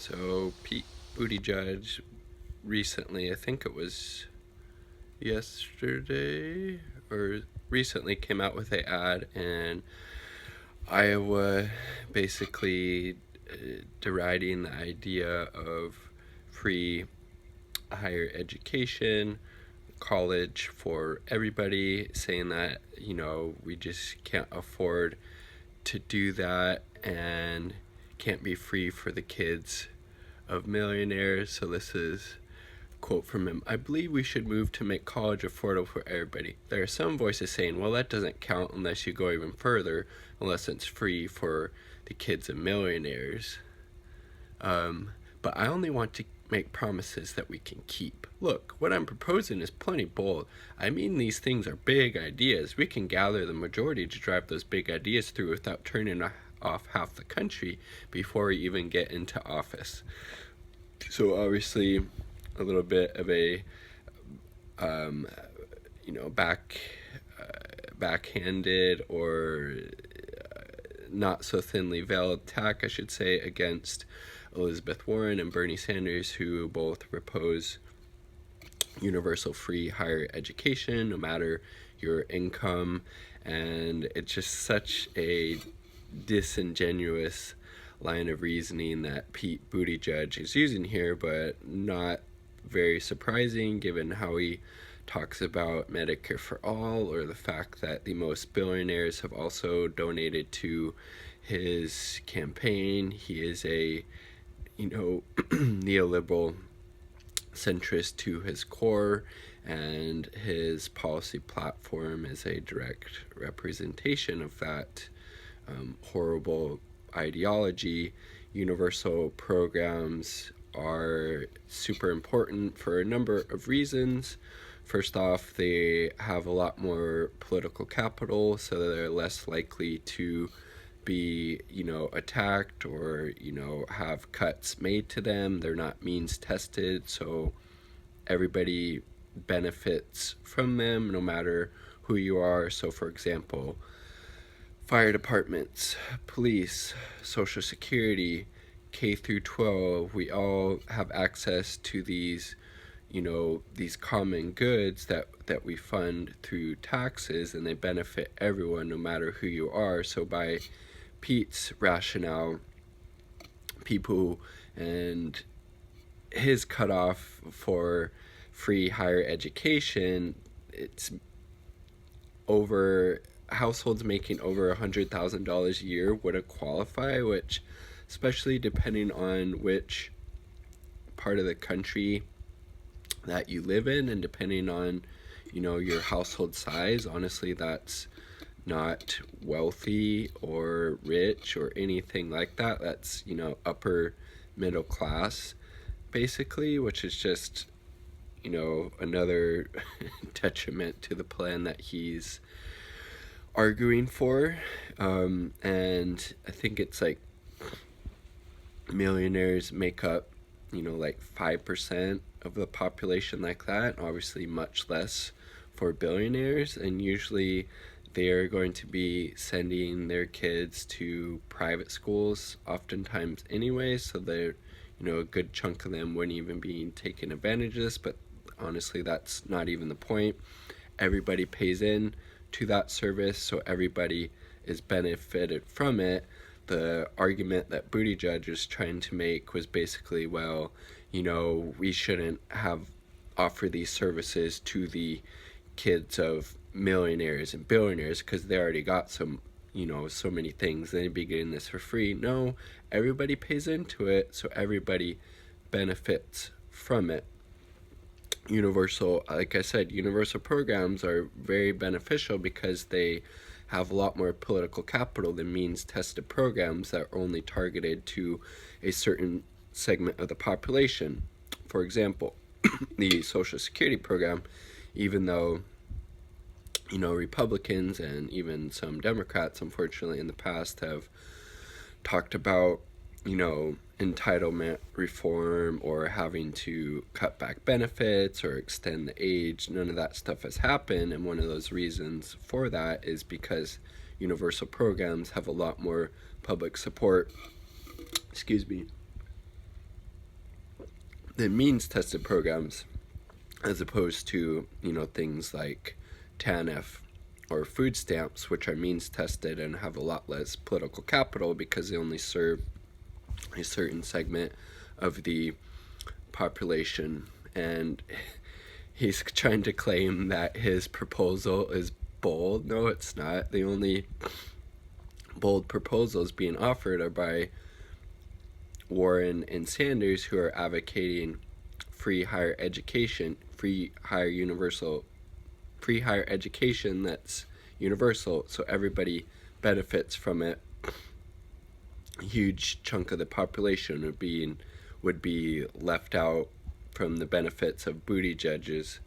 So Pete Buttigieg recently, I think it was yesterday or recently, came out with an ad in Iowa, basically deriding the idea of free higher education, college for everybody, saying that, we just can't afford to do that and can't be free for the kids of millionaires. So this is a quote from him. I believe we should move to make college affordable for everybody. There are some voices saying, well, that doesn't count unless you go even further, unless it's free for the kids of millionaires. But I only want to make promises that we can keep. Look, what I'm proposing is plenty bold. I mean, these things are big ideas. We can gather the majority to drive those big ideas through without turning off half the country before we even get into office. So obviously, a little bit of a, backhanded or not so thinly veiled attack, I should say, against Elizabeth Warren and Bernie Sanders, who both propose universal free higher education, no matter your income. And it's just such a disingenuous line of reasoning that Pete Buttigieg is using here, but not very surprising given how he talks about Medicare for all, or the fact that the most billionaires have also donated to his campaign. He is a, neoliberal centrist to his core, and his policy platform is a direct representation of that horrible ideology. Universal programs are super important for a number of reasons. First off, they have a lot more political capital, so they're less likely to be, attacked or, have cuts made to them. They're not means tested, so everybody benefits from them no matter who you are. So for example, fire departments, police, social security, K through 12, we all have access to these these common goods that we fund through taxes, and they benefit everyone no matter who you are. So by Pete's rationale, people and his cutoff for free higher education, it's over households making over $100,000 a year wouldn't qualify, which, especially depending on which part of the country that you live in and depending on your household size, honestly, that's not wealthy or rich or anything like that. That's upper middle class basically, which is just another detriment to the plan that he's arguing for. And I think it's like millionaires make up like 5% of the population, like that. Obviously much less for billionaires, and usually they are going to be sending their kids to private schools oftentimes anyway, so they're a good chunk of them wouldn't even be taking advantage of this. But honestly, that's not even the point. Everybody pays in to that service, so everybody is benefited from it. The argument that Buttigieg is trying to make was basically, well, we shouldn't have offer these services to the kids of millionaires and billionaires because they already got some, so many things. They'd be getting this for free. No, everybody pays into it, so everybody benefits from it. Like I said, universal programs are very beneficial because they have a lot more political capital than means tested programs that are only targeted to a certain segment of the population. For example, the Social Security program, even though Republicans and even some Democrats, unfortunately, in the past have talked about entitlement reform or having to cut back benefits or extend the age, none of that stuff has happened. And one of those reasons for that is because universal programs have a lot more public support, the means tested programs, as opposed to, things like TANF or food stamps, which are means tested and have a lot less political capital because they only serve a certain segment of the population. And he's trying to claim that his proposal is bold. No, it's not. The only bold proposals being offered are by Warren and Sanders, who are advocating free higher education that's universal, so everybody benefits from it. A huge chunk of the population would be left out from the benefits of Buttigieg's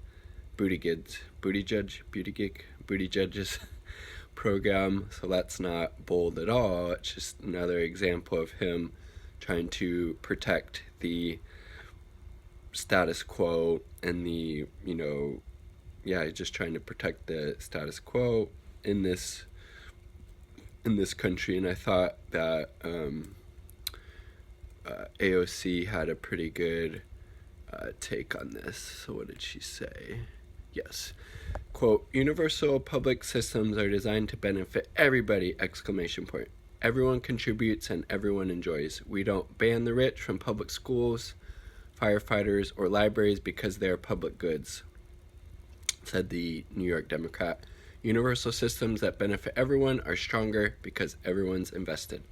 program. So that's not bold at all. It's just another example of him trying to protect the status quo and just trying to protect the status quo in this country. And I thought that AOC had a pretty good take on this. So what did she say? Yes. Quote, "Universal public systems are designed to benefit everybody, ! Everyone contributes and everyone enjoys. We don't ban the rich from public schools, firefighters, or libraries because they are public goods," said the New York Democrat. "Universal systems that benefit everyone are stronger because everyone's invested!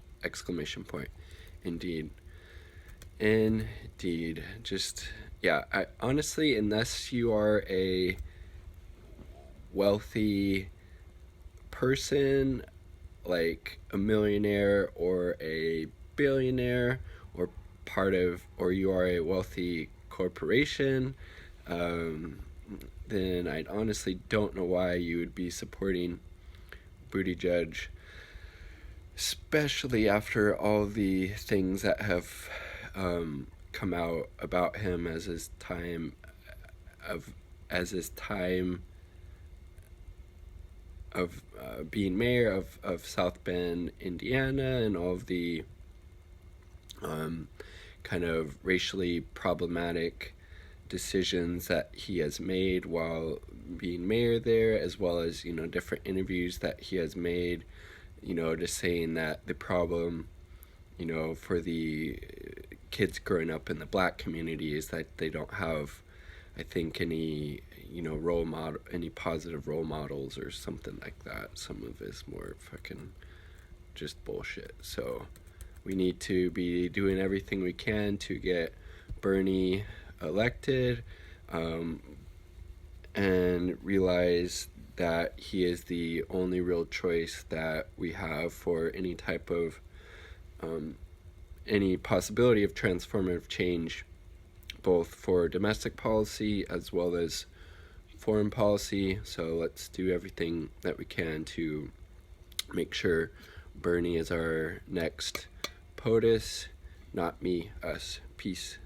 Indeed. Just, I honestly, unless you are a wealthy person, like a millionaire or a billionaire, or you are a wealthy corporation, then I honestly don't know why you would be supporting Buttigieg, especially after all the things that have come out about him as his time of being mayor of South Bend, Indiana, and all of the kind of racially problematic decisions that he has made while being mayor there, as well as, different interviews that he has made, just saying that the problem, for the kids growing up in the black community is that they don't have, I think, any positive role models or something like that. Some of it is more fucking just bullshit. So we need to be doing everything we can to get Bernie elected, and realize that he is the only real choice that we have for any type of any possibility of transformative change, both for domestic policy as well as foreign policy. So let's do everything that we can to make sure Bernie is our next POTUS, not me, us. Peace.